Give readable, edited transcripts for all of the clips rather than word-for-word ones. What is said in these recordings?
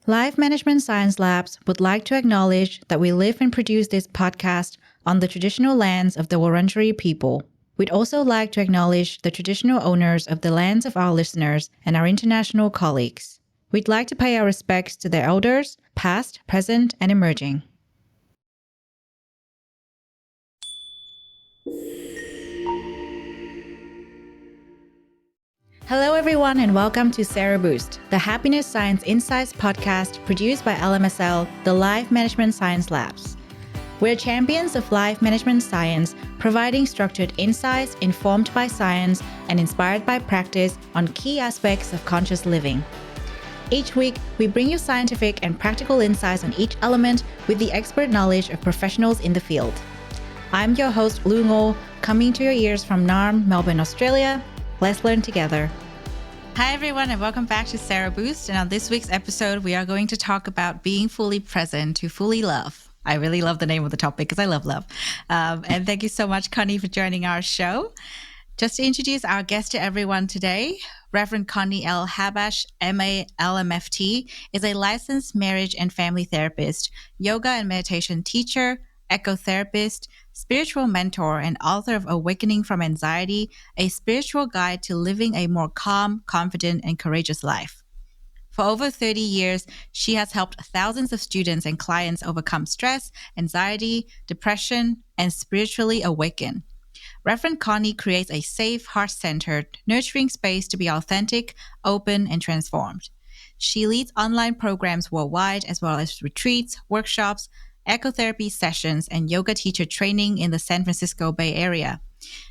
Life Management Science Labs would like to acknowledge that we live and produce this podcast on the traditional lands of the Wurundjeri people. We'd also like to acknowledge the traditional owners of the lands of our listeners and our international colleagues. We'd like to pay our respects to their elders, past, present, and emerging. Hello, everyone, and welcome to Sero, the Happiness Science Insights podcast produced by LMSL, the Life Management Science Labs. We're champions of life management science, providing structured insights informed by science and inspired by practice on key aspects of conscious living. Each week, we bring you scientific and practical insights on each element with the expert knowledge of professionals in the field. I'm your host, Lu Ngo, coming to your ears from Naarm, Melbourne, Australia. Let's learn together. Hi, everyone, and welcome back to Sero Boost. And on this week's episode, we are going to talk about being fully present to fully love. I really love the name of the topic because I love love. And thank you so much, Connie, for joining our show. Just to introduce our guest to everyone today, Reverend Connie L. Habash, MA, LMFT, is a licensed marriage and family therapist, yoga and meditation teacher, ecotherapist, spiritual mentor, and author of Awakening from Anxiety, a spiritual guide to living a more calm, confident, and courageous life. For over 30 years, she has helped thousands of students and clients overcome stress, anxiety, depression, and spiritually awaken. Reverend Connie creates a safe, heart-centered, nurturing space to be authentic, open, and transformed. She leads online programs worldwide, as well as retreats, workshops, ecotherapy sessions, and yoga teacher training in the San Francisco Bay Area.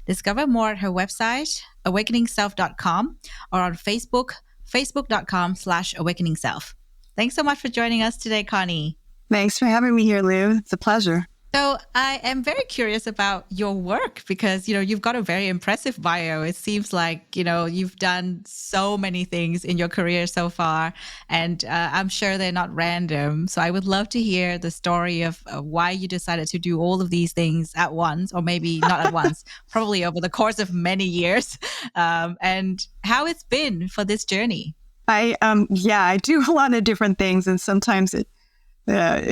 Discover more at her website, awakeningself.com, or on Facebook, facebook.com/awakeningself. Thanks so much for joining us today, Connie. Thanks for having me here, Lou. It's a pleasure. So I am very curious about your work because, you've got a very impressive bio. It seems like, you've done so many things in your career so far, and I'm sure they're not random. So I would love to hear the story of why you decided to do all of these things at once, or maybe not at once, probably over the course of many years, and how it's been for this journey. I do a lot of different things, and sometimes it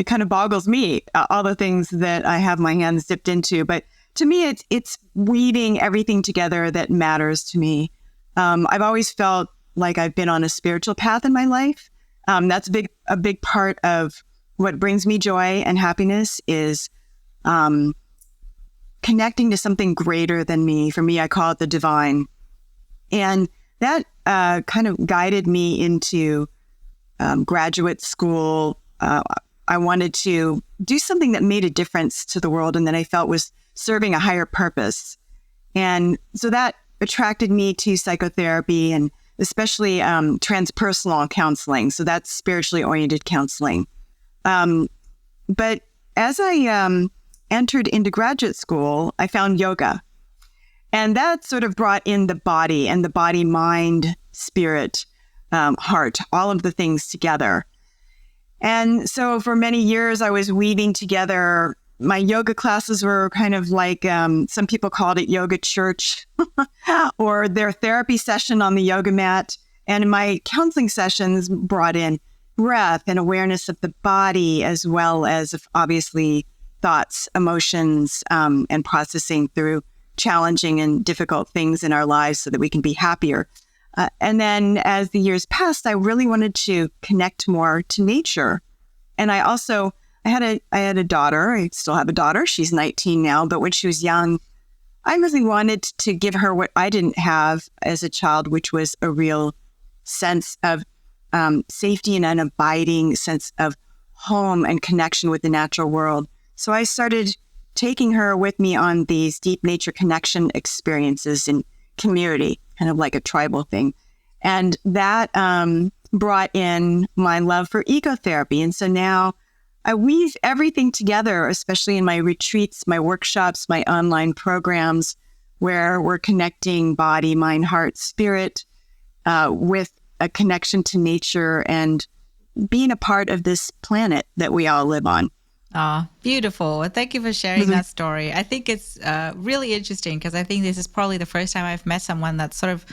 kind of boggles me, all the things that I have my hands dipped into. But to me, it's weaving everything together that matters to me. I've always felt like I've been on a spiritual path in my life. That's a big part of what brings me joy and happiness is connecting to something greater than me. For me, I call it the divine. And that kind of guided me into graduate school. I wanted to do something that made a difference to the world and that I felt was serving a higher purpose. And so that attracted me to psychotherapy and especially transpersonal counseling. So that's spiritually oriented counseling. But as I entered into graduate school, I found yoga. And that sort of brought in the body and the body, mind, spirit, heart, all of the things together. And so for many years, I was weaving together. My yoga classes were kind of like, some people called it yoga church or their therapy session on the yoga mat. And my counseling sessions brought in breath and awareness of the body, as well as obviously thoughts, emotions, and processing through challenging and difficult things in our lives so that we can be happier. And then as the years passed, I really wanted to connect more to nature. And I had a daughter. I still have a daughter. She's 19 now. But when she was young, I really wanted to give her what I didn't have as a child, which was a real sense of safety and an abiding sense of home and connection with the natural world. So I started taking her with me on these deep nature connection experiences in community, kind of like a tribal thing. And that brought in my love for ecotherapy. And so now I weave everything together, especially in my retreats, my workshops, my online programs, where we're connecting body, mind, heart, spirit with a connection to nature and being a part of this planet that we all live on. Oh, beautiful. Well, thank you for sharing that story. I think it's really interesting because I think this is probably the first time I've met someone that sort of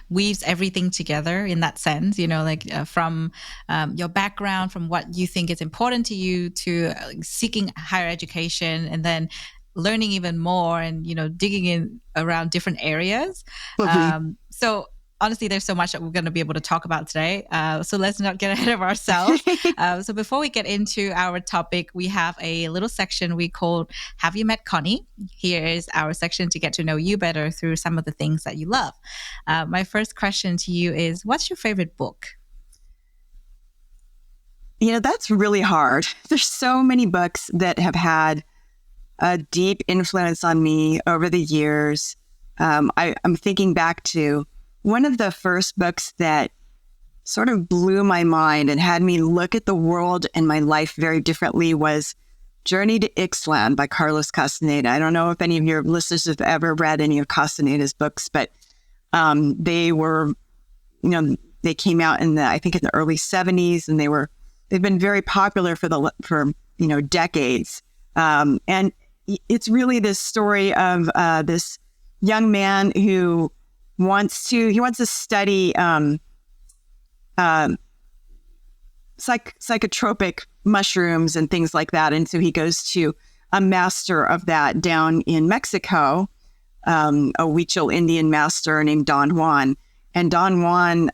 weaves everything together in that sense, like from your background, from what you think is important to you to seeking higher education and then learning even more and, digging in around different areas. So honestly, there's so much that we're going to be able to talk about today. So let's not get ahead of ourselves. So before we get into our topic, we have a little section we call Have You Met Connie? Here is our section to get to know you better through some of the things that you love. My first question to you is, what's your favorite book? That's really hard. There's so many books that have had a deep influence on me over the years. I'm thinking back to one of the first books that sort of blew my mind and had me look at the world and my life very differently was Journey to Ixtlan by Carlos Castaneda. I don't know if any of your listeners have ever read any of Castaneda's books, but they were, they came out I think in the early 70s, and they've been very popular for decades. And it's really this story of this young man who wants to study psychotropic mushrooms and things like that. And so he goes to a master of that down in Mexico, a Huichol Indian master named Don Juan. And Don Juan,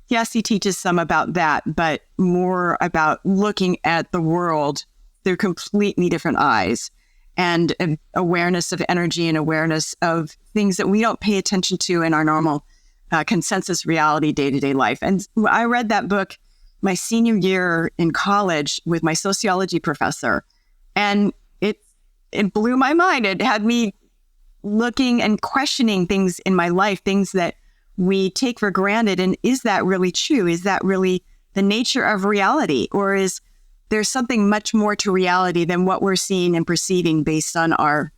yes, he teaches some about that, but more about looking at the world through completely different eyes. And awareness of energy and awareness of things that we don't pay attention to in our normal consensus reality day-to-day life. And I read that book my senior year in college with my sociology professor, and it blew my mind. It had me looking and questioning things in my life, things that we take for granted. And is that really true? Is that really the nature of reality? Or is there's something much more to reality than what we're seeing and perceiving based on our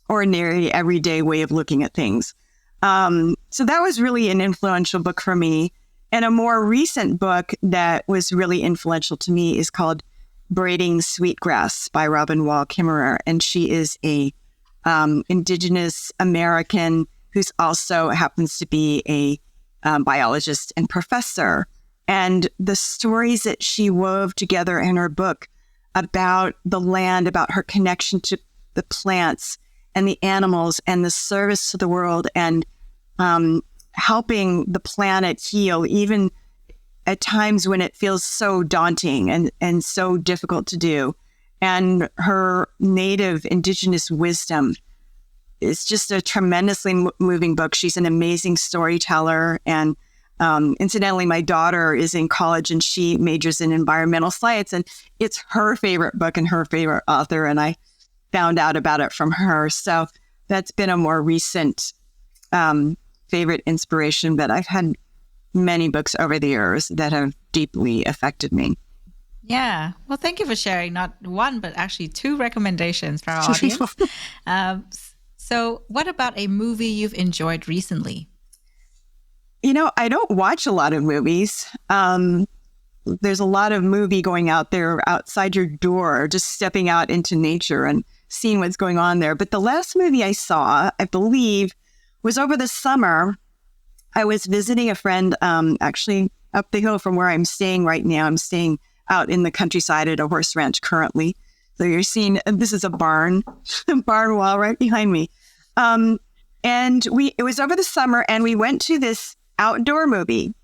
ordinary, everyday way of looking at things? So that was really an influential book for me. And a more recent book that was really influential to me is called Braiding Sweetgrass by Robin Wall Kimmerer. And she is a Indigenous American who's also happens to be a biologist and professor. And the stories that she wove together in her book about the land, about her connection to the plants and the animals and the service to the world and helping the planet heal, even at times when it feels so daunting and so difficult to do. And her native Indigenous wisdom is just a tremendously moving book. She's an amazing storyteller. And incidentally, my daughter is in college and she majors in environmental science, and it's her favorite book and her favorite author. And I found out about it from her. So that's been a more recent favorite inspiration, but I've had many books over the years that have deeply affected me. Yeah. Well, thank you for sharing not one, but actually two recommendations for our audience. So what about a movie you've enjoyed recently? I don't watch a lot of movies. There's a lot of movie going out there outside your door, just stepping out into nature and seeing what's going on there. But the last movie I saw, I believe, was over the summer. I was visiting a friend actually up the hill from where I'm staying right now. I'm staying out in the countryside at a horse ranch currently. So you're seeing, this is a barn wall right behind me. And it was over the summer, and we went to this outdoor movie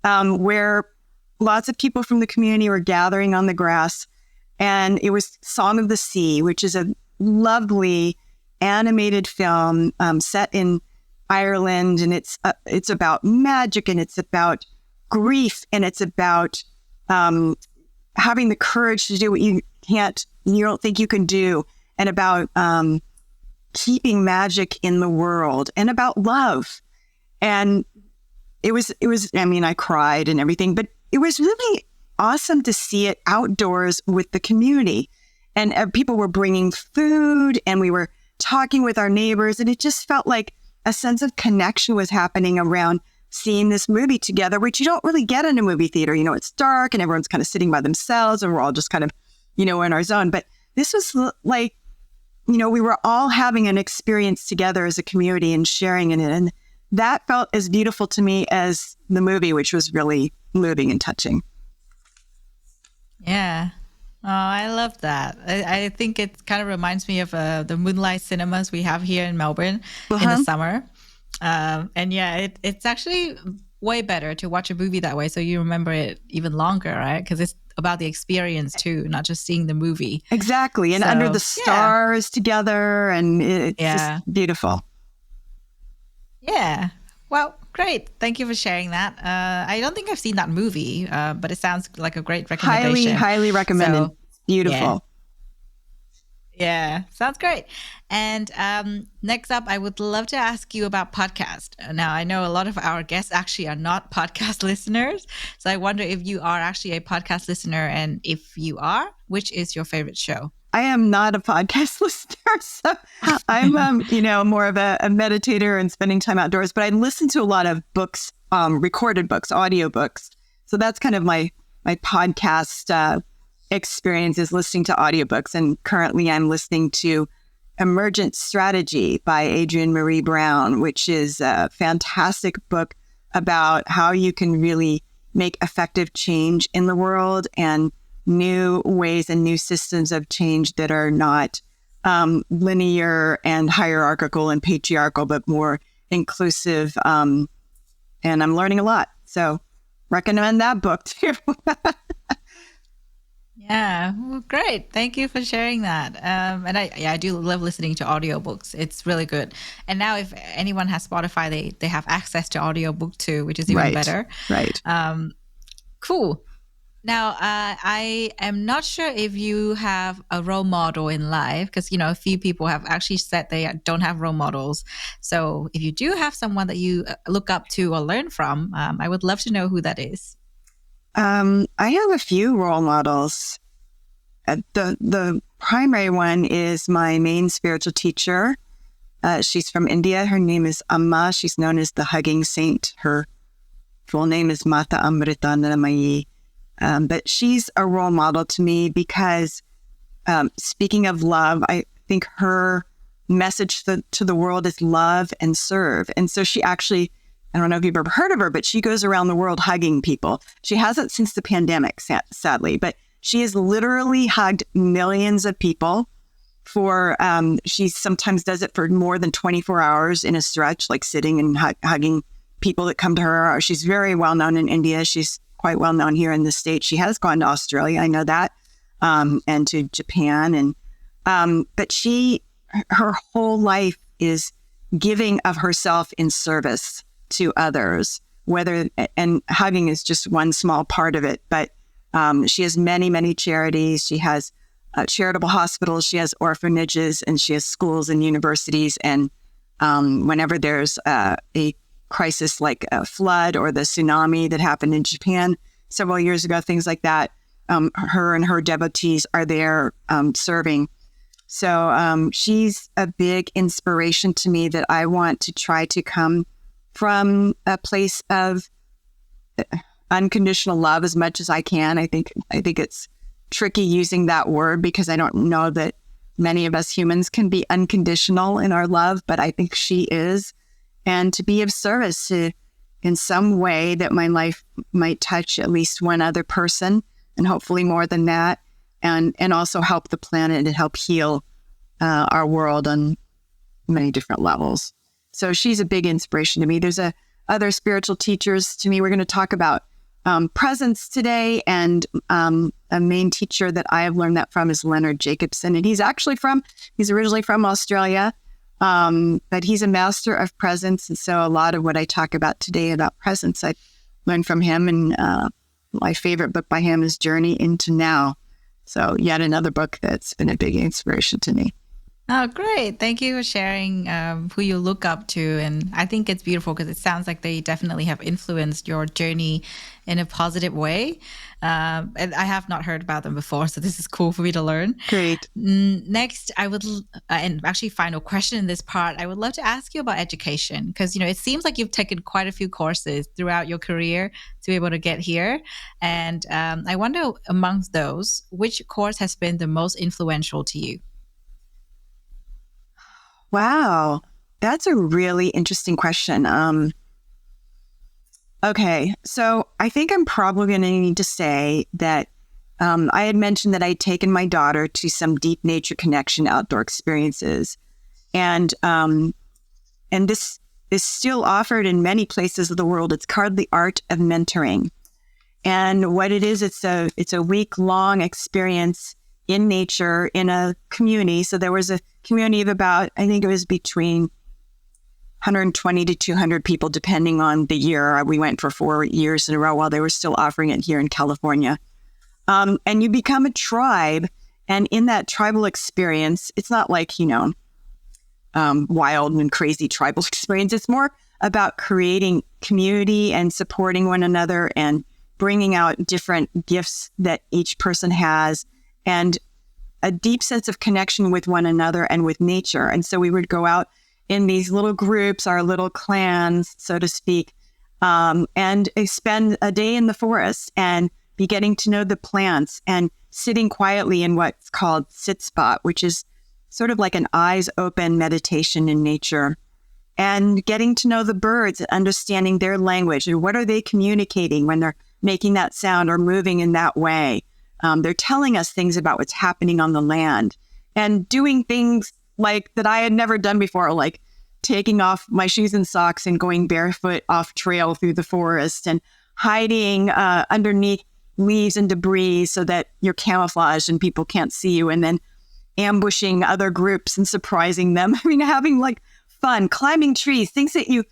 where lots of people from the community were gathering on the grass. And it was Song of the Sea, which is a lovely animated film set in Ireland. And it's about magic, and it's about grief, and it's about having the courage to do what you don't think you can do, and about keeping magic in the world, and about love. And it was, I cried and everything, but it was really awesome to see it outdoors with the community. And people were bringing food, and we were talking with our neighbors, and it just felt like a sense of connection was happening around seeing this movie together, which you don't really get in a movie theater. It's dark and everyone's kind of sitting by themselves, and we're all just kind of, in our zone. But this was like, we were all having an experience together as a community and sharing in it. And that felt as beautiful to me as the movie, which was really moving and touching. Yeah. Oh, I love that. I think it kind of reminds me of the Moonlight cinemas we have here in Melbourne in the summer. And yeah, it's actually way better to watch a movie that way, so you remember it even longer, right? Because it's about the experience too, not just seeing the movie. Exactly. And under the stars together, and it's just beautiful. Yeah. Well, great. Thank you for sharing that. I don't think I've seen that movie, but it sounds like a great recommendation. Highly recommended. So, beautiful. Yeah, sounds great. And next up, I would love to ask you about podcast. Now, I know a lot of our guests actually are not podcast listeners. So I wonder if you are actually a podcast listener. And if you are, which is your favorite show? I am not a podcast listener. So I'm, more of a meditator and spending time outdoors. But I listen to a lot of books, recorded books, audiobooks. So that's kind of my podcast experience, is listening to audiobooks. And currently I'm listening to Emergent Strategy by Adrienne Marie Brown, which is a fantastic book about how you can really make effective change in the world, and new ways and new systems of change that are not linear and hierarchical and patriarchal, but more inclusive. And I'm learning a lot. So recommend that book too. Yeah, well, great. Thank you for sharing that. And I do love listening to audiobooks. It's really good. And now if anyone has Spotify, they have access to audiobook too, which is even better. Right. Cool. Now, I am not sure if you have a role model in life, because, a few people have actually said they don't have role models. So if you do have someone that you look up to or learn from, I would love to know who that is. I have a few role models. The primary one is my main spiritual teacher. She's from India. Her name is Amma. She's known as the Hugging Saint. Her full name is Mata Amritanamayi. But she's a role model to me because, speaking of love, I think her message to the world is love and serve. And so she actually, I don't know if you've ever heard of her, but she goes around the world hugging people. She hasn't since the pandemic, sadly, but she has literally hugged millions of people for, she sometimes does it for more than 24 hours in a stretch, like sitting and hugging people that come to her. She's very well known in India. She's quite well known here in the States. She has gone to Australia, I know that, and to Japan. And but her whole life is giving of herself in service to others, and hugging is just one small part of it. But she has many, many charities. She has charitable hospitals. She has orphanages, and she has schools and universities. And whenever there's a crisis like a flood or the tsunami that happened in Japan several years ago, things like that, her and her devotees are there serving. So she's a big inspiration to me that I want to try to come from a place of unconditional love as much as I can. I think it's tricky using that word because I don't know that many of us humans can be unconditional in our love, but I think she is. And to be of service to, in some way that my life might touch at least one other person, and hopefully more than that, and also help the planet and help heal our world on many different levels. So she's a big inspiration to me. There's other spiritual teachers to me. We're going to talk about presence today, and a main teacher that I have learned that from is Leonard Jacobson, and he's originally from Australia. But he's a master of presence. And so a lot of what I talk about today about presence, I learned from him. And my favorite book by him is Journey into Now. So yet another book that's been a big inspiration to me. Oh, great. Thank you for sharing who you look up to. And I think it's beautiful because it sounds like they definitely have influenced your journey in a positive way. And I have not heard about them before, so this is cool for me to learn. Great. Next, and actually final question in this part, I would love to ask you about education because, it seems like you've taken quite a few courses throughout your career to be able to get here. And I wonder amongst those, which course has been the most influential to you? Wow. That's a really interesting question. Okay. So I think I'm probably going to need to say that I had mentioned that I'd taken my daughter to some deep nature connection outdoor experiences. And this is still offered in many places of the world. It's called the Art of Mentoring. And what it is, it's a week-long experience in nature, in a community. So there was a community of about, I think it was between 120 to 200 people, depending on the year. We went for 4 years in a row while they were still offering it here in California. And you become a tribe. And in that tribal experience, it's not like, wild and crazy tribal experience. It's more about creating community and supporting one another and bringing out different gifts that each person has and a deep sense of connection with one another and with nature. And so we would go out in these little groups, our little clans, so to speak, and spend a day in the forest and be getting to know the plants and sitting quietly in what's called sit spot, which is sort of like an eyes open meditation in nature, and getting to know the birds and understanding their language and what are they communicating when they're making that sound or moving in that way. They're telling us things about what's happening on the land and doing things like that I had never done before, like taking off my shoes and socks and going barefoot off trail through the forest and hiding underneath leaves and debris so that you're camouflaged and people can't see you, and then ambushing other groups and surprising them. I mean, having like fun, climbing trees, things that you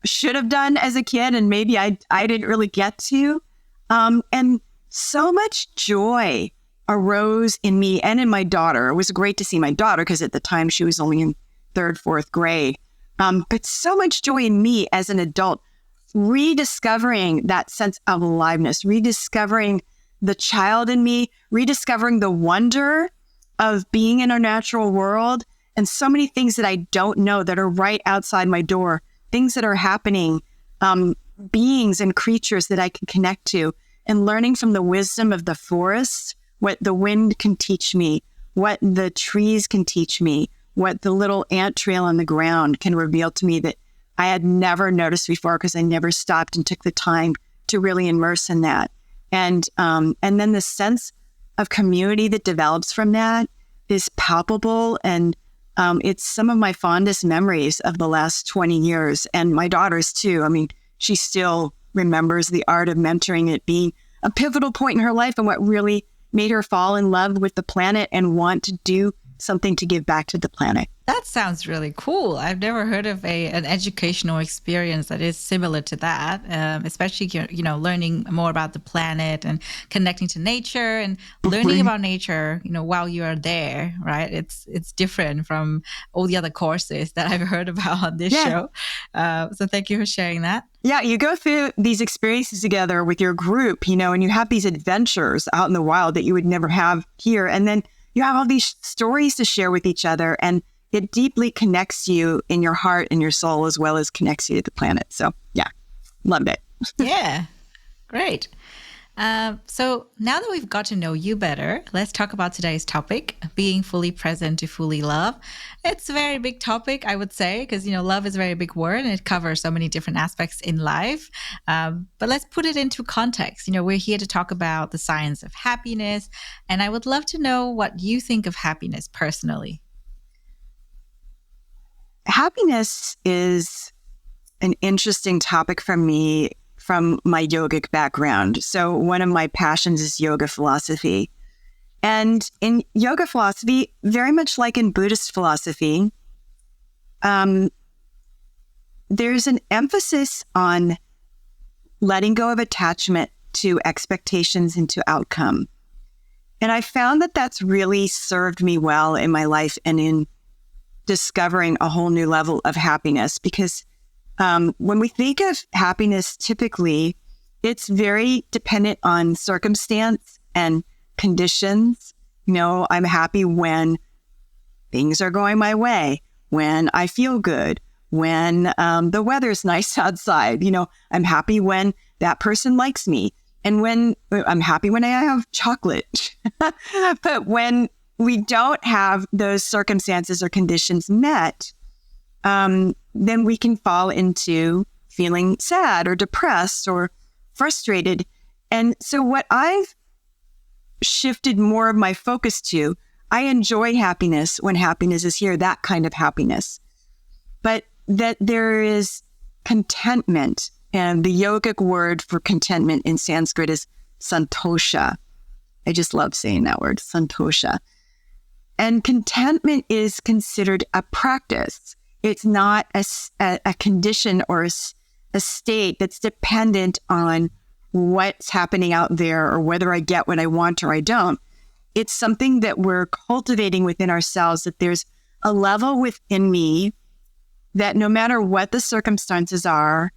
should have done as a kid and maybe I didn't really get to. And so much joy arose in me and in my daughter. It was great to see my daughter because at the time she was only in 3rd, 4th grade. But so much joy in me as an adult, rediscovering that sense of aliveness, rediscovering the child in me, rediscovering the wonder of being in our natural world, and so many things that I don't know that are right outside my door, things that are happening, beings and creatures that I can connect to, and learning from the wisdom of the forest, what the wind can teach me, what the trees can teach me, what the little ant trail on the ground can reveal to me that I had never noticed before because I never stopped and took the time to really immerse in that. And then the sense of community that develops from that is palpable. And it's some of my fondest memories of the last 20 years. And my daughter's too. I mean, she still remembers the art of mentoring, it being a pivotal point in her life and what really made her fall in love with the planet and want to do something to give back to the planet. That sounds really cool. I've never heard of an educational experience that is similar to that, especially, learning more about the planet and connecting to nature and learning about nature, while you are there, right? It's different from all the other courses that I've heard about on this show. So thank you for sharing that. Yeah, you go through these experiences together with your group, and you have these adventures out in the wild that you would never have here. And then you have all these stories to share with each other, and it deeply connects you in your heart and your soul as well as connects you to the planet. So yeah, loved it. Yeah, great. So now that we've got to know you better, let's talk about today's topic, being fully present to fully love. It's a very big topic, I would say, because, love is a very big word and it covers so many different aspects in life. But let's put it into context. We're here to talk about the science of happiness, and I would love to know what you think of happiness personally. Happiness is an interesting topic for me from my yogic background. So one of my passions is yoga philosophy. And in yoga philosophy, very much like in Buddhist philosophy, there's an emphasis on letting go of attachment to expectations and to outcome. And I found that that's really served me well in my life and in discovering a whole new level of happiness. Because when we think of happiness, typically, it's very dependent on circumstance and conditions. I'm happy when things are going my way, when I feel good, when the weather's nice outside. I'm happy when that person likes me. And when I'm happy when I have chocolate. But when we don't have those circumstances or conditions met, then we can fall into feeling sad or depressed or frustrated. And so what I've shifted more of my focus to, I enjoy happiness when happiness is here, that kind of happiness. But that there is contentment. And the yogic word for contentment in Sanskrit is santosha. I just love saying that word, santosha. And contentment is considered a practice. It's not a condition or a state that's dependent on what's happening out there or whether I get what I want or I don't. It's something that we're cultivating within ourselves, that there's a level within me that no matter what the circumstances are,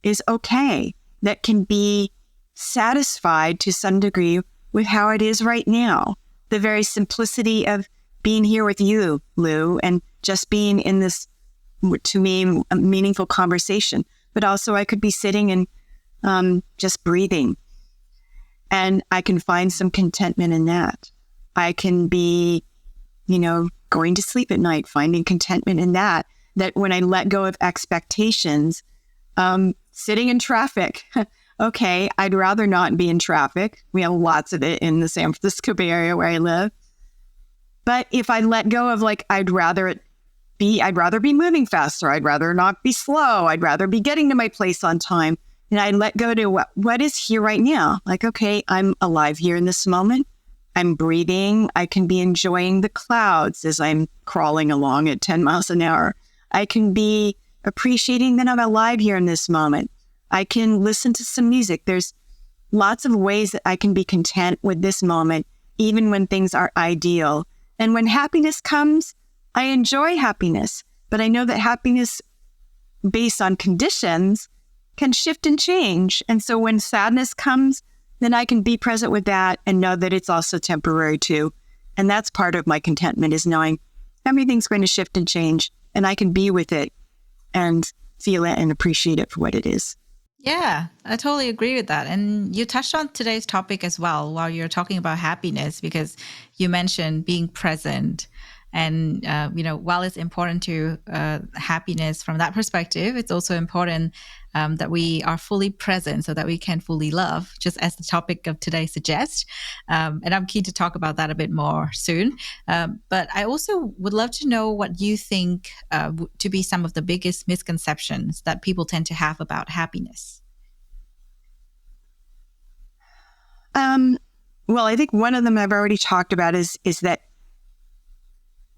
is okay, that can be satisfied to some degree with how it is right now. The very simplicity of being here with you, Lu, and just being in this, to me, a meaningful conversation. But also I could be sitting and just breathing. And I can find some contentment in that. I can be, going to sleep at night, finding contentment in that when I let go of expectations, sitting in traffic. Okay, I'd rather not be in traffic. We have lots of it in the San Francisco Bay Area where I live. But if I let go of I'd rather be moving faster. I'd rather not be slow. I'd rather be getting to my place on time. And I let go to what is here right now. Okay, I'm alive here in this moment. I'm breathing. I can be enjoying the clouds as I'm crawling along at 10 miles an hour. I can be appreciating that I'm alive here in this moment. I can listen to some music. There's lots of ways that I can be content with this moment, even when things aren't ideal. And when happiness comes, I enjoy happiness. But I know that happiness based on conditions can shift and change. And so when sadness comes, then I can be present with that and know that it's also temporary too. And that's part of my contentment, is knowing everything's going to shift and change, and I can be with it and feel it and appreciate it for what it is. Yeah, I totally agree with that. And you touched on today's topic as well while you're talking about happiness, because you mentioned being present. And, while it's important to happiness from that perspective, it's also important that we are fully present so that we can fully love, just as the topic of today suggests. And I'm keen to talk about that a bit more soon. But I also would love to know what you think to be some of the biggest misconceptions that people tend to have about happiness. Well, I think one of them I've already talked about is that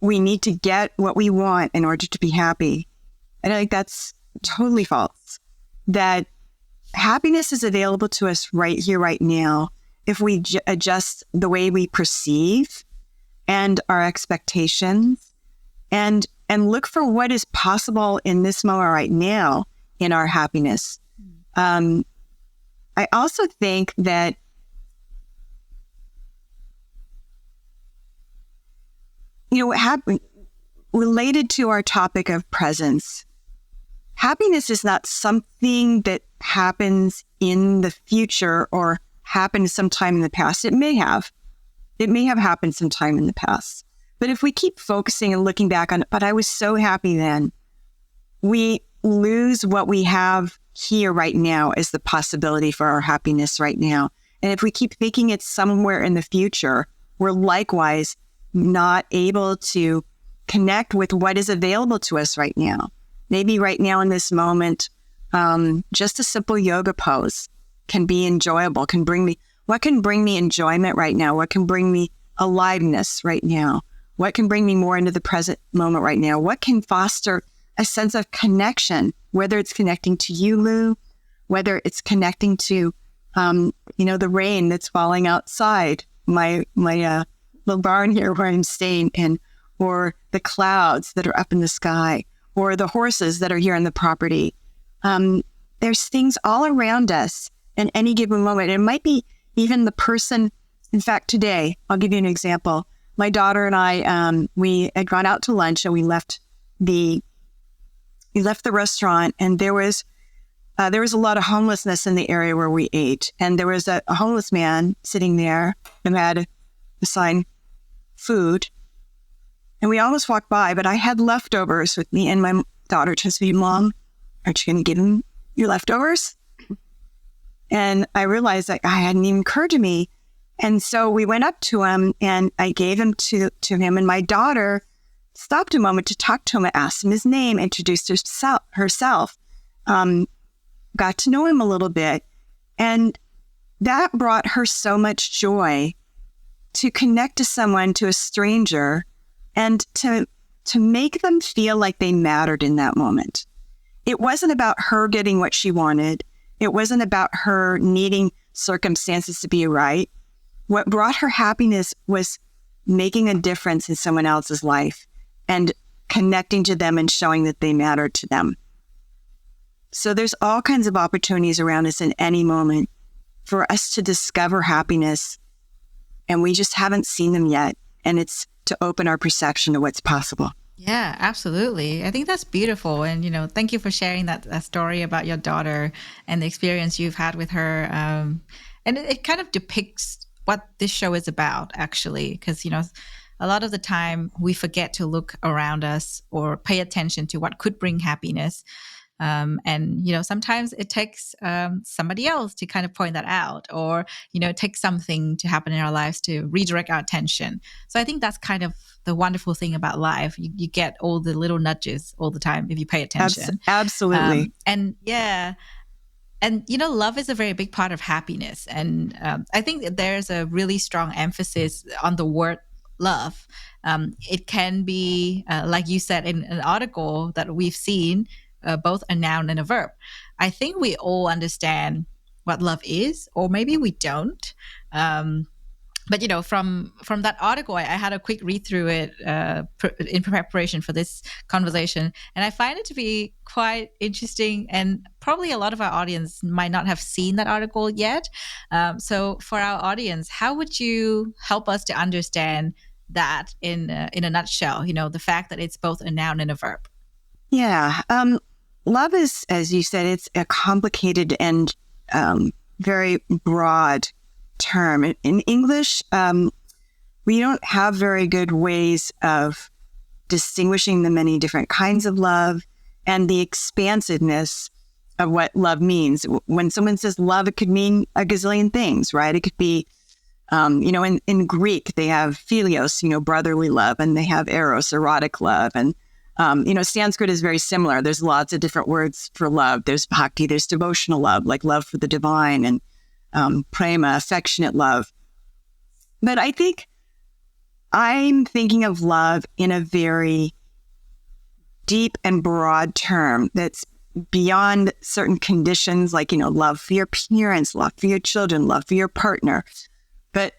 we need to get what we want in order to be happy. And I think that's totally false. That happiness is available to us right here, right now, if we adjust the way we perceive and our expectations and look for what is possible in this moment right now in our happiness. I also think that related to our topic of presence, happiness is not something that happens in the future or happened sometime in the past. It may have happened sometime in the past. But if we keep focusing and looking back on it, but I was so happy then, we lose what we have here right now as the possibility for our happiness right now. And if we keep thinking it's somewhere in the future, we're likewise not able to connect with what is available to us right now. Maybe right now in this moment, just a simple yoga pose can be enjoyable, what can bring me enjoyment right now? What can bring me aliveness right now? What can bring me more into the present moment right now? What can foster a sense of connection, whether it's connecting to you, Lu, whether it's connecting to, the rain that's falling outside my little barn here where I'm staying in, or the clouds that are up in the sky, or the horses that are here on the property. There's things all around us in any given moment. It might be even the person. In fact, today, I'll give you an example. My daughter and I, we had gone out to lunch, and we left the restaurant, and there was a lot of homelessness in the area where we ate. And there was a homeless man sitting there who had the sign, food. And we almost walked by, but I had leftovers with me, and my daughter just said, Mom, aren't you going to give him your leftovers? And I realized that I hadn't even occurred to me. And so we went up to him, and I gave him to him. And my daughter stopped a moment to talk to him and asked him his name, introduced herself, got to know him a little bit. And that brought her so much joy to connect to someone, to a stranger, and to make them feel like they mattered in that moment. It wasn't about her getting what she wanted. It wasn't about her needing circumstances to be right. What brought her happiness was making a difference in someone else's life and connecting to them and showing that they mattered to them. So there's all kinds of opportunities around us in any moment for us to discover happiness, and we just haven't seen them yet. And it's to open our perception to what's possible. Yeah, absolutely. I think that's beautiful. And, thank you for sharing that story about your daughter and the experience you've had with her. And it kind of depicts what this show is about, actually, because, a lot of the time we forget to look around us or pay attention to what could bring happiness. And, sometimes it takes somebody else to kind of point that out, or, take something to happen in our lives to redirect our attention. So I think that's kind of the wonderful thing about life. You get all the little nudges all the time if you pay attention. Absolutely. And love is a very big part of happiness. And I think that there's a really strong emphasis on the word love. It can be, like you said in an article that we've seen, both a noun and a verb. I think we all understand what love is, or maybe we don't. But, from that article, I had a quick read through it in preparation for this conversation. And I find it to be quite interesting. And probably a lot of our audience might not have seen that article yet. So for our audience, how would you help us to understand that in a nutshell, the fact that it's both a noun and a verb? Yeah. Love is, as you said, it's a complicated and very broad term. In English, we don't have very good ways of distinguishing the many different kinds of love and the expansiveness of what love means. When someone says love, it could mean a gazillion things, right? It could be, in Greek, they have philios, brotherly love, and they have eros, erotic love. And, Sanskrit is very similar. There's lots of different words for love. There's bhakti, there's devotional love, like love for the divine, and prema, affectionate love. But I think I'm thinking of love in a very deep and broad term that's beyond certain conditions, like, love for your parents, love for your children, love for your partner, but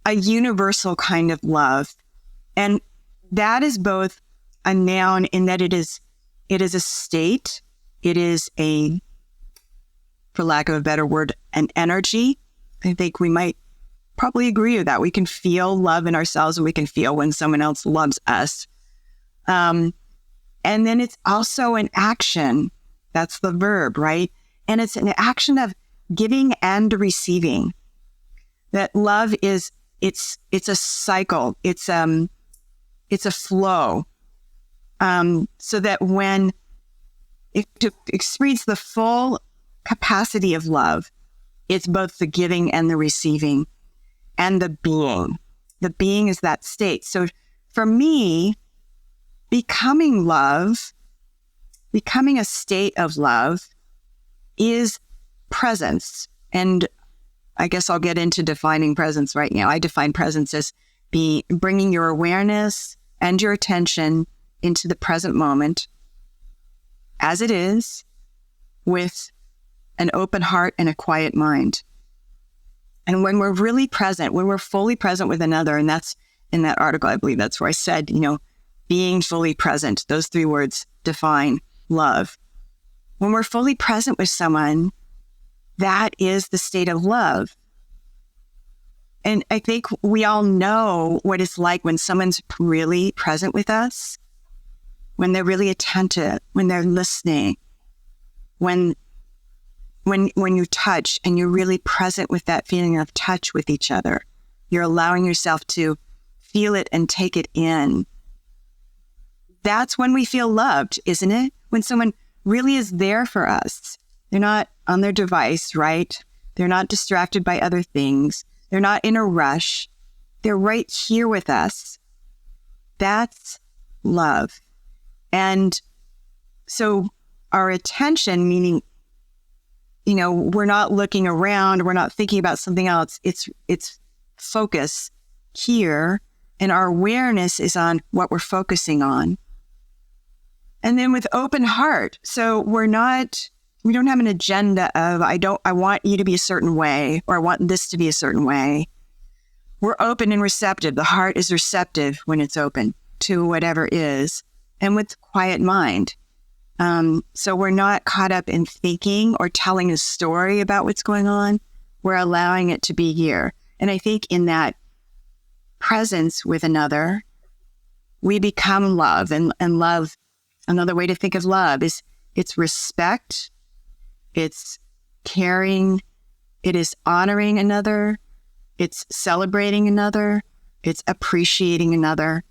a universal kind of love. And that is both a noun in that it is a state. It is for lack of a better word, an energy. I think we might probably agree with that. We can feel love in ourselves, and we can feel when someone else loves us. And then it's also an action. That's the verb, right? And it's an action of giving and receiving. That love is, it's a cycle. It's a flow. So that when it experiences the full capacity of love, it's both the giving and the receiving and the being. The being is that state. So for me, becoming a state of love is presence. And I guess I'll get into defining presence right now. I define presence as bringing your awareness and your attention into the present moment as it is, with an open heart and a quiet mind. And when we're really present, when we're fully present with another, and that's in that article, I believe that's where I said, being fully present, those 3 words define love. When we're fully present with someone, that is the state of love. And I think we all know what it's like when someone's really present with us, when they're really attentive, when they're listening, when you touch and you're really present with that feeling of touch with each other. You're allowing yourself to feel it and take it in. That's when we feel loved, isn't it? When someone really is there for us. They're not on their device, right? They're not distracted by other things. They're not in a rush. They're right here with us. That's love. And so our attention, meaning, we're not looking around, we're not thinking about something else. It's focus here, and our awareness is on what we're focusing on. And then with open heart. So we don't have an agenda of, I want you to be a certain way, or I want this to be a certain way. We're open and receptive. The heart is receptive when it's open to whatever is, and with quiet mind. So we're not caught up in thinking or telling a story about what's going on. We're allowing it to be here. And I think in that presence with another, we become love. And love, another way to think of love is it's respect, it's caring, it is honoring another, it's celebrating another, it's appreciating another,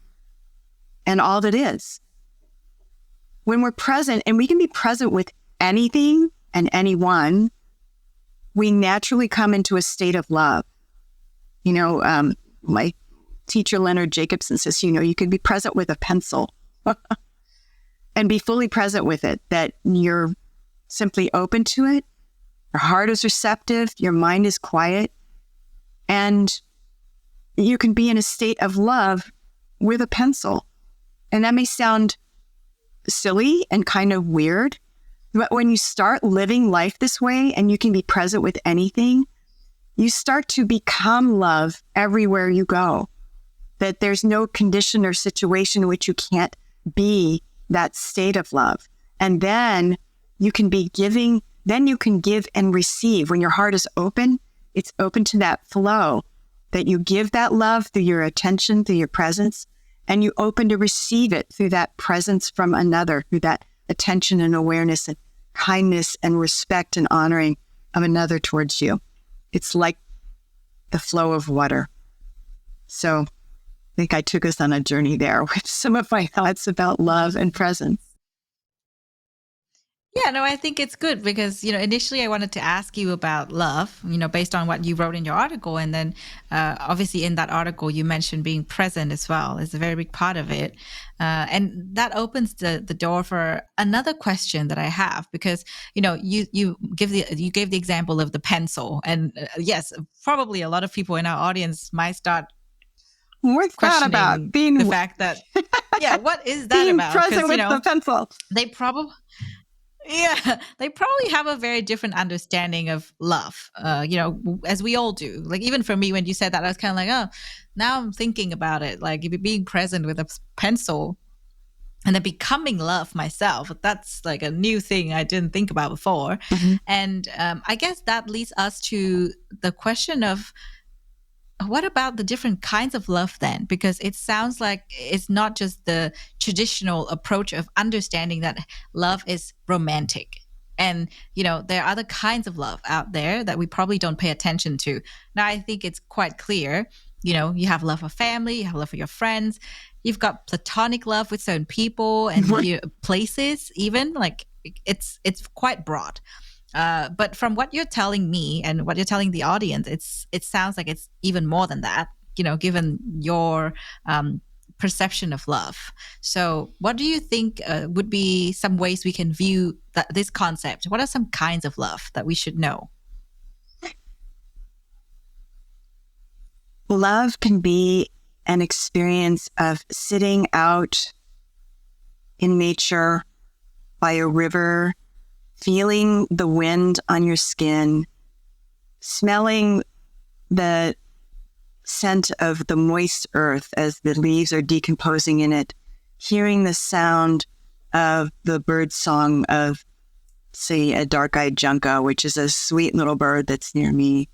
and all that is. When we're present, and we can be present with anything and anyone, we naturally come into a state of love. My teacher, Leonard Jacobson, says, you can be present with a pencil and be fully present with it, that you're simply open to it. Your heart is receptive. Your mind is quiet. And you can be in a state of love with a pencil. And that may sound silly and kind of weird, but when you start living life this way and you can be present with anything, you start to become love everywhere you go. That there's no condition or situation in which you can't be that state of love. And then you can be giving, then you can give and receive. When your heart is open, it's open to that flow, that you give that love through your attention, through your presence, and you open to receive it through that presence from another, through that attention and awareness and kindness and respect and honoring of another towards you. It's like the flow of water. So I think I took us on a journey there with some of my thoughts about love and presence. Yeah, no, I think it's good because, initially I wanted to ask you about love, based on what you wrote in your article. And then obviously in that article, you mentioned being present as well. It's a very big part of it. And that opens the door for another question that I have, because, you gave the example of the pencil. And yes, probably a lot of people in our audience might start What's that about? Being the fact that, what is that being about? Present with the pencil. They probably have a very different understanding of love, as we all do. Like, even for me, when you said that, I was kind of like, oh, now I'm thinking about it. Like, being present with a pencil and then becoming love myself, that's like a new thing I didn't think about before. Mm-hmm. And I guess that leads us to the question of, what about the different kinds of love then? Because it sounds like it's not just the traditional approach of understanding that love is romantic. And, there are other kinds of love out there that we probably don't pay attention to. Now, I think it's quite clear, you have love for family, you have love for your friends, you've got platonic love with certain people and places even, like it's quite broad. But from what you're telling me and what you're telling the audience, it sounds like it's even more than that, given your perception of love. So what do you think would be some ways we can view this concept? What are some kinds of love that we should know? Love can be an experience of sitting out in nature by a river, feeling the wind on your skin, smelling the scent of the moist earth as the leaves are decomposing in it, hearing the sound of the bird song of, say, a dark-eyed junco, which is a sweet little bird that's near me.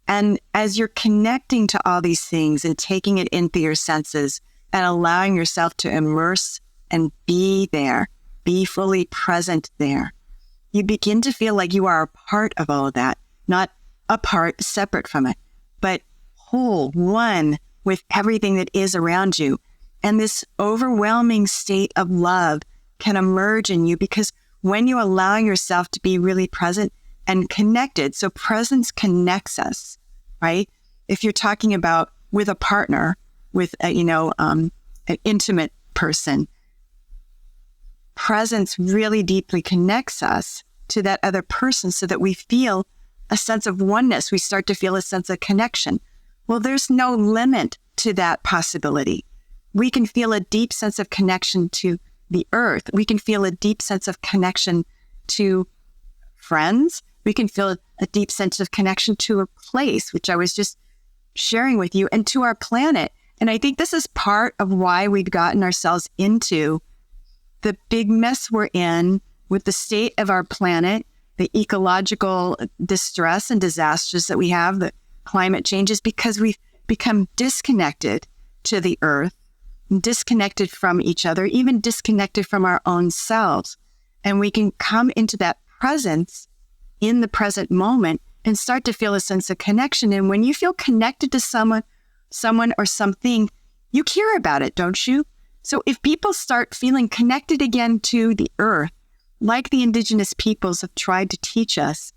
And as you're connecting to all these things and taking it into your senses and allowing yourself to immerse and be there, be fully present there, you begin to feel like you are a part of all of that, not a part separate from it, but whole, one with everything that is around you. And this overwhelming state of love can emerge in you because when you allow yourself to be really present and connected, so presence connects us, right? If you're talking about with a partner, with an intimate person, presence really deeply connects us to that other person so that we feel a sense of oneness. We start to feel a sense of connection. Well, there's no limit to that possibility. We can feel a deep sense of connection to the earth. We can feel a deep sense of connection to friends. We can feel a deep sense of connection to a place, which I was just sharing with you, and to our planet. And I think this is part of why we've gotten ourselves into the big mess we're in with the state of our planet, the ecological distress and disasters that we have, the climate changes, because we've become disconnected to the earth, disconnected from each other, even disconnected from our own selves. And we can come into that presence in the present moment and start to feel a sense of connection. And when you feel connected to someone or something, you care about it, don't you? So if people start feeling connected again to the earth, like the indigenous peoples have tried to teach us,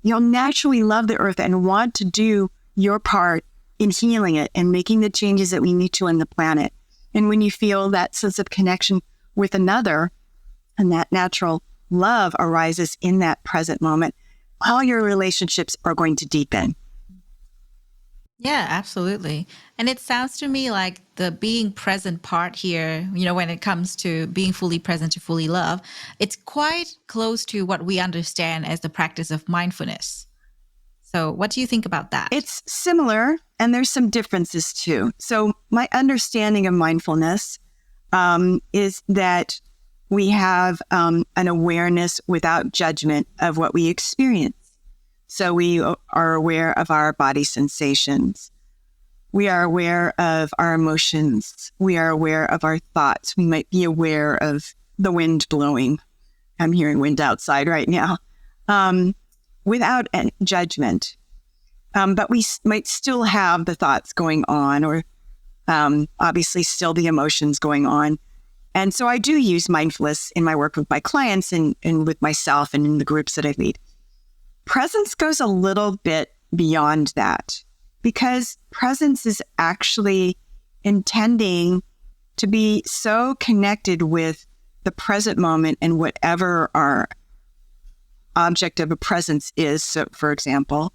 you'll naturally love the earth and want to do your part in healing it and making the changes that we need to on the planet. And when you feel that sense of connection with another and that natural love arises in that present moment, all your relationships are going to deepen. Yeah, absolutely. And it sounds to me like the being present part here, when it comes to being fully present to fully love, it's quite close to what we understand as the practice of mindfulness. So what do you think about that? It's similar, and there's some differences too. So my understanding of mindfulness is that we have an awareness without judgment of what we experience. So we are aware of our body sensations. We are aware of our emotions. We are aware of our thoughts. We might be aware of the wind blowing. I'm hearing wind outside right now. Without any judgment. But we might still have the thoughts going on, or obviously still the emotions going on. And so I do use mindfulness in my work with my clients and with myself and in the groups that I lead. Presence goes a little bit beyond that, because presence is actually intending to be so connected with the present moment and whatever our object of a presence is, so for example,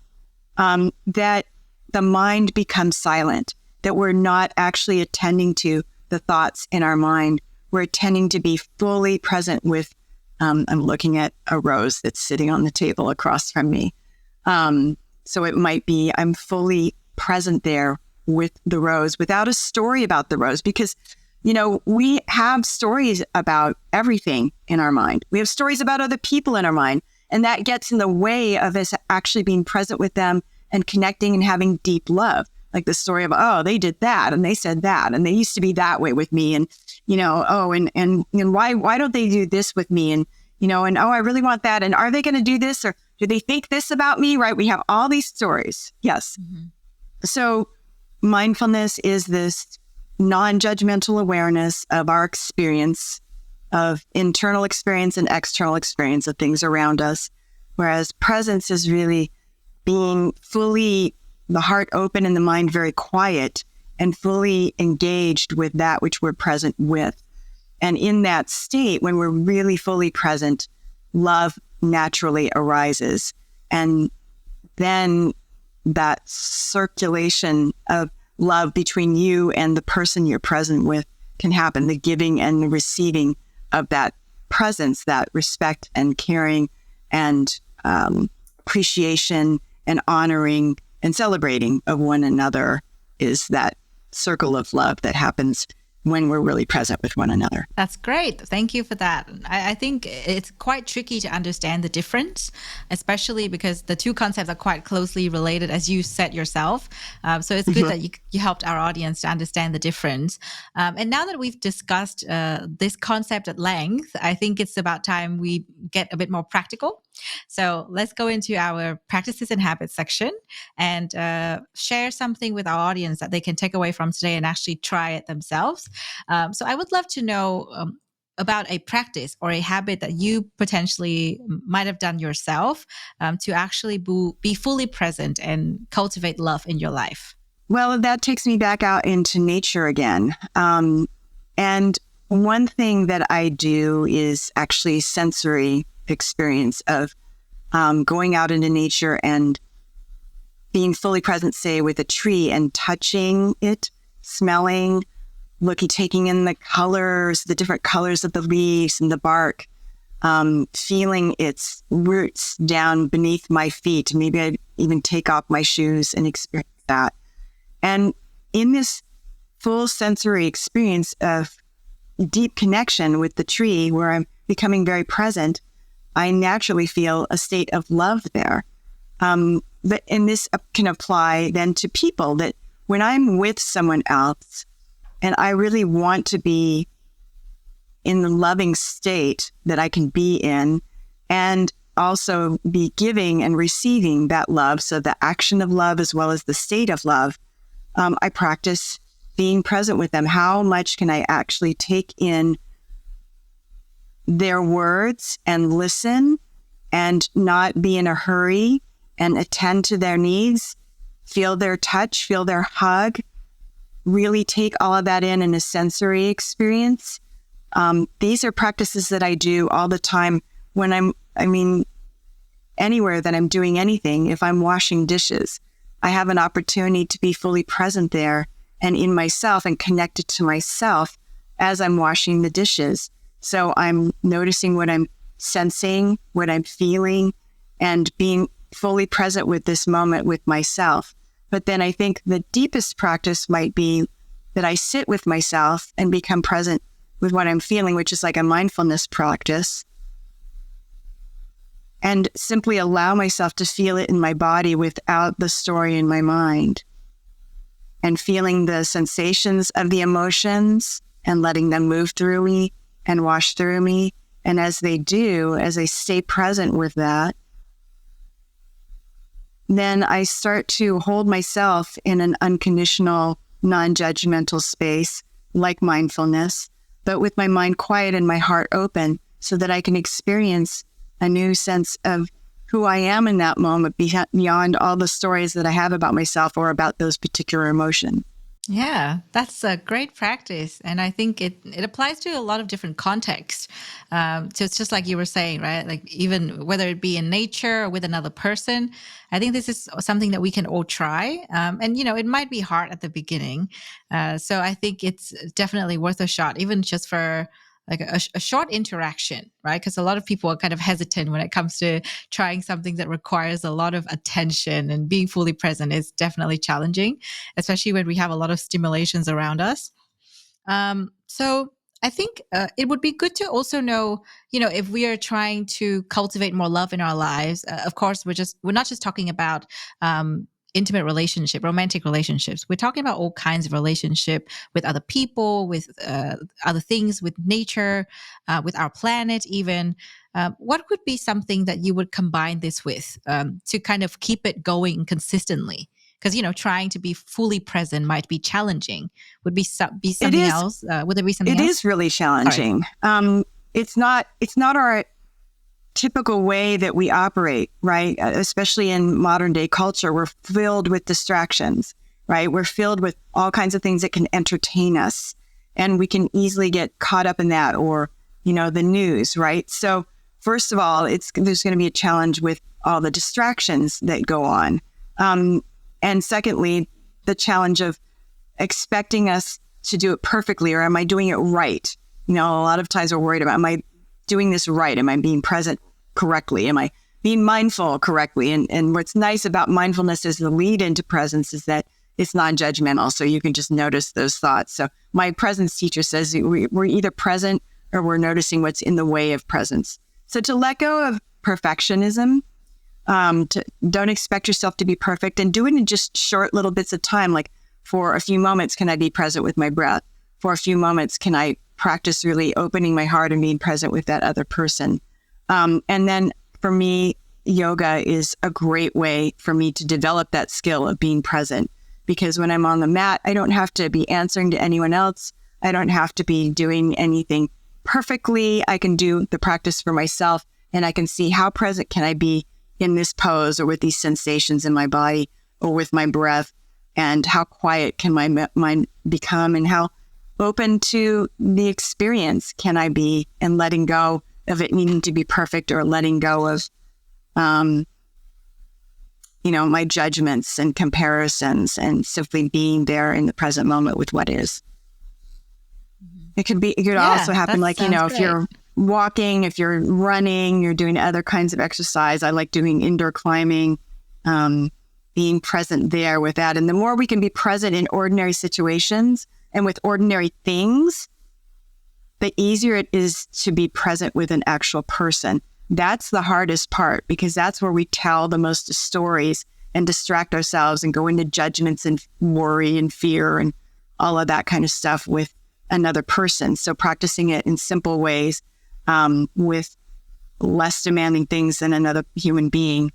that the mind becomes silent, that we're not actually attending to the thoughts in our mind. We're attending to be fully present with, I'm looking at a rose that's sitting on the table across from me. So it might be I'm fully present there with the rose without a story about the rose, because, we have stories about everything in our mind. We have stories about other people in our mind. And that gets in the way of us actually being present with them and connecting and having deep love. Like the story of, oh, they did that and they said that and they used to be that way with me. And, why don't they do this with me? And, and oh, I really want that. And are they going to do this? Or do they think this about me? Right? We have all these stories. Yes. Mm-hmm. So mindfulness is this non-judgmental awareness of our experience, of internal experience and external experience of things around us. Whereas presence is really being fully, the heart open and the mind very quiet and fully engaged with that which we're present with. And in that state, when we're really fully present, love naturally arises. And then that circulation of love between you and the person you're present with can happen, the giving and the receiving of that presence, that respect and caring and appreciation and honoring and celebrating of one another is that circle of love that happens when we're really present with one another. That's great. Thank you for that. I think it's quite tricky to understand the difference, especially because the two concepts are quite closely related, as you said yourself. So it's good that you helped our audience to understand the difference. And now that we've discussed this concept at length, I think it's about time we get a bit more practical. So let's go into our practices and habits section and share something with our audience that they can take away from today and actually try it themselves. So I would love to know about a practice or a habit that you potentially might have done yourself to actually be fully present and cultivate love in your life. Well, that takes me back out into nature again. And one thing that I do is actually sensory experience of going out into nature and being fully present, say, with a tree and touching it, smelling, taking in the colors, the different colors of the leaves and the bark, feeling its roots down beneath my feet. Maybe I'd even take off my shoes and experience that. And in this full sensory experience of deep connection with the tree where I'm becoming very present, I naturally feel a state of love there. And this can apply then to people, that when I'm with someone else and I really want to be in the loving state that I can be in, and also be giving and receiving that love, so the action of love as well as the state of love, I practice being present with them. How much can I actually take in their words and listen and not be in a hurry and attend to their needs, feel their touch, feel their hug, really take all of that in a sensory experience. These are practices that I do all the time when anywhere that I'm doing anything. If I'm washing dishes, I have an opportunity to be fully present there and in myself and connected to myself as I'm washing the dishes. So I'm noticing what I'm sensing, what I'm feeling, and being fully present with this moment with myself. But then I think the deepest practice might be that I sit with myself and become present with what I'm feeling, which is like a mindfulness practice, and simply allow myself to feel it in my body without the story in my mind, and feeling the sensations of the emotions and letting them move through me and wash through me. And as they do, as I stay present with that, then I start to hold myself in an unconditional, non-judgmental space, like mindfulness, but with my mind quiet and my heart open, so that I can experience a new sense of who I am in that moment, beyond all the stories that I have about myself or about those particular emotions. Yeah, that's a great practice. And I think it applies to a lot of different contexts. So it's just like you were saying, right? Like even whether it be in nature or with another person, I think this is something that we can all try. And, it might be hard at the beginning. So I think it's definitely worth a shot, even just for like a short interaction, right? Because a lot of people are kind of hesitant when it comes to trying something that requires a lot of attention, and being fully present is definitely challenging, especially when we have a lot of stimulations around us. So I think it would be good to also know, if we are trying to cultivate more love in our lives, of course, we're not just talking about intimate relationship, romantic relationships. We're talking about all kinds of relationship with other people, with other things, with nature, with our planet even. What would be something that you would combine this with to kind of keep it going consistently? Because, trying to be fully present might be challenging. Would be something else? Would there be something else? It is really challenging. Right. It's not our typical way that we operate, right? Especially in modern day culture, we're filled with distractions, right? We're filled with all kinds of things that can entertain us, and we can easily get caught up in that, or, the news, right? So first of all, there's going to be a challenge with all the distractions that go on. And secondly, the challenge of expecting us to do it perfectly, or am I doing it right? A lot of times we're worried about, am I doing this right? Am I being present correctly? Am I being mindful correctly. And what's nice about mindfulness is the lead into presence is that it's non-judgmental. So you can just notice those thoughts. So my presence teacher says we're either present or we're noticing what's in the way of presence. So to let go of perfectionism, don't expect yourself to be perfect, and do it in just short little bits of time. Like for a few moments, can I be present with my breath? For a few moments, can I practice really opening my heart and being present with that other person? And then for me, yoga is a great way for me to develop that skill of being present, because when I'm on the mat, I don't have to be answering to anyone else. I don't have to be doing anything perfectly. I can do the practice for myself, and I can see how present can I be in this pose or with these sensations in my body or with my breath, and how quiet can my mind become, and how open to the experience can I be, and letting go of it needing to be perfect, or letting go of, my judgments and comparisons, and simply being there in the present moment with what is. It could also happen like, if you're walking, if you're running, you're doing other kinds of exercise. I like doing indoor climbing, being present there with that. And the more we can be present in ordinary situations and with ordinary things, the easier it is to be present with an actual person. That's the hardest part, because that's where we tell the most stories and distract ourselves and go into judgments and worry and fear and all of that kind of stuff with another person. So practicing it in simple ways, with less demanding things than another human being,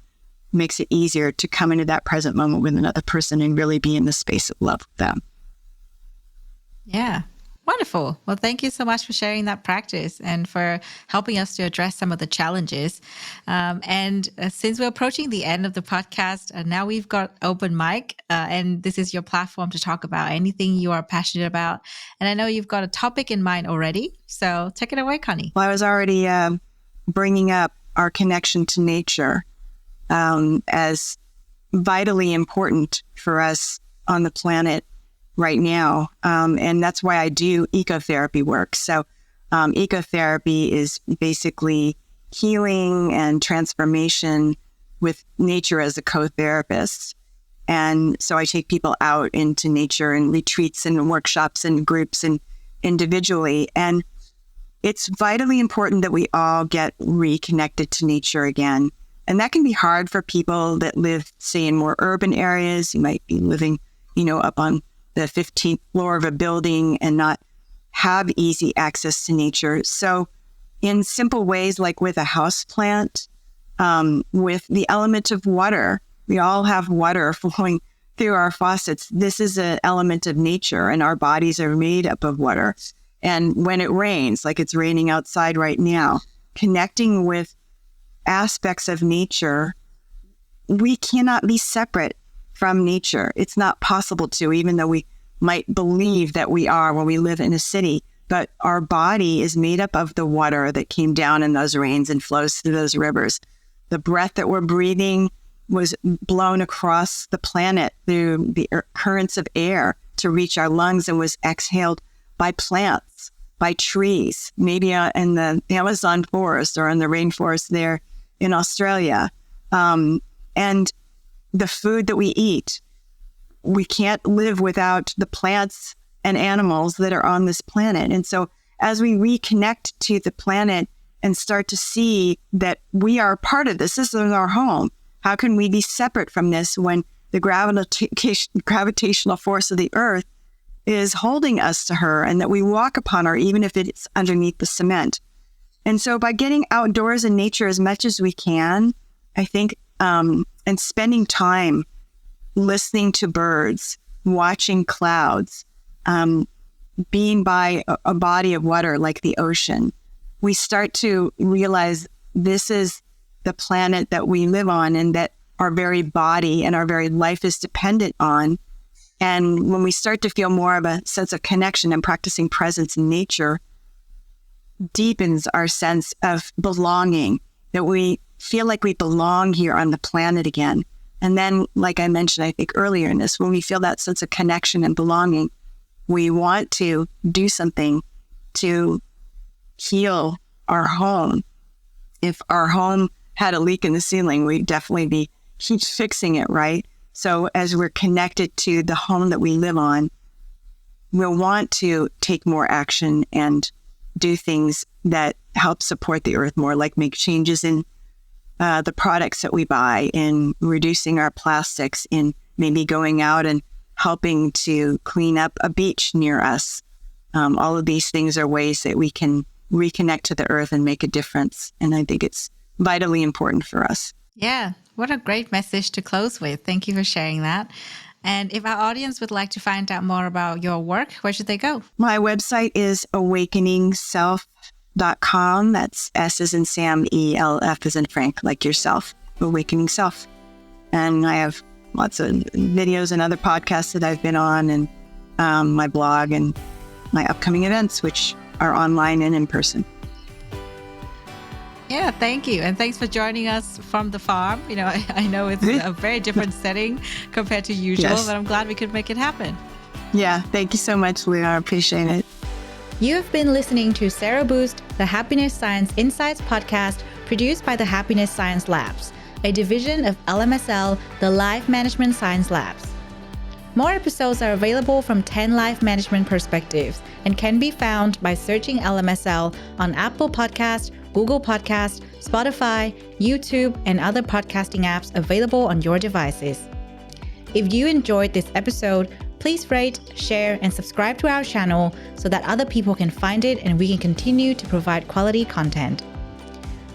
makes it easier to come into that present moment with another person and really be in the space of love with them. Yeah. Wonderful. Well, thank you so much for sharing that practice and for helping us to address some of the challenges. And since we're approaching the end of the podcast, now we've got open mic, and this is your platform to talk about anything you are passionate about. And I know you've got a topic in mind already. So take it away, Connie. Well, I was already bringing up our connection to nature as vitally important for us on the planet right now. And that's why I do ecotherapy work. So ecotherapy is basically healing and transformation with nature as a co-therapist. And so I take people out into nature and retreats and workshops and groups and individually. And it's vitally important that we all get reconnected to nature again. And that can be hard for people that live, say, in more urban areas. You might be living, up on the 15th floor of a building and not have easy access to nature. So in simple ways, like with a house plant, with the element of water, we all have water flowing through our faucets. This is an element of nature, and our bodies are made up of water. And when it rains, like it's raining outside right now, connecting with aspects of nature, we cannot be separate from nature. It's not possible to, even though we might believe that we are when we live in a city. But our body is made up of the water that came down in those rains and flows through those rivers. The breath that we're breathing was blown across the planet through the currents of air to reach our lungs and was exhaled by plants, by trees, maybe in the Amazon forest or in the rainforest there in Australia. And the food that we eat, we can't live without the plants and animals that are on this planet. And so as we reconnect to the planet and start to see that we are part of this, this is our home. How can we be separate from this when the gravitational force of the earth is holding us to her, and that we walk upon her, even if it's underneath the cement? And so by getting outdoors in nature as much as we can, I think, and spending time listening to birds, watching clouds, being by a body of water like the ocean, we start to realize this is the planet that we live on and that our very body and our very life is dependent on. And when we start to feel more of a sense of connection and practicing presence in nature, deepens our sense of belonging, that we feel like we belong here on the planet again. And then, like I mentioned, I think earlier in this, when we feel that sense of connection and belonging, we want to do something to heal our home. If our home had a leak in the ceiling, we'd definitely keep fixing it, right? So as we're connected to the home that we live on, we'll want to take more action and do things that help support the earth more, like make changes in the products that we buy, in reducing our plastics, in maybe going out and helping to clean up a beach near us. All of these things are ways that we can reconnect to the earth and make a difference. And I think it's vitally important for us. Yeah, what a great message to close with. Thank you for sharing that. And if our audience would like to find out more about your work, where should they go? My website is awakeningself.com. That's S as in Sam, E-L-F as in Frank, like yourself, Awakening Self. And I have lots of videos and other podcasts that I've been on, and my blog and my upcoming events, which are online and in person. Yeah, thank you. And thanks for joining us from the farm. You know, I know it's a very different setting compared to usual, but I'm glad we could make it happen. Yeah, thank you so much, Lu. I appreciate it. You have been listening to Sero Boost, the Happiness Science Insights podcast produced by the Happiness Science Labs, a division of LMSL, the Life Management Science Labs. More episodes are available from 10 life management perspectives and can be found by searching LMSL on Apple Podcasts, Google Podcasts, Spotify, YouTube, and other podcasting apps available on your devices. If you enjoyed this episode, please rate, share, and subscribe to our channel so that other people can find it and we can continue to provide quality content.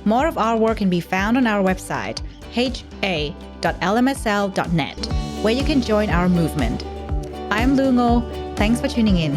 More of our work can be found on our website, ha.lmsl.net, where you can join our movement. I'm Lu Ngo. Thanks for tuning in.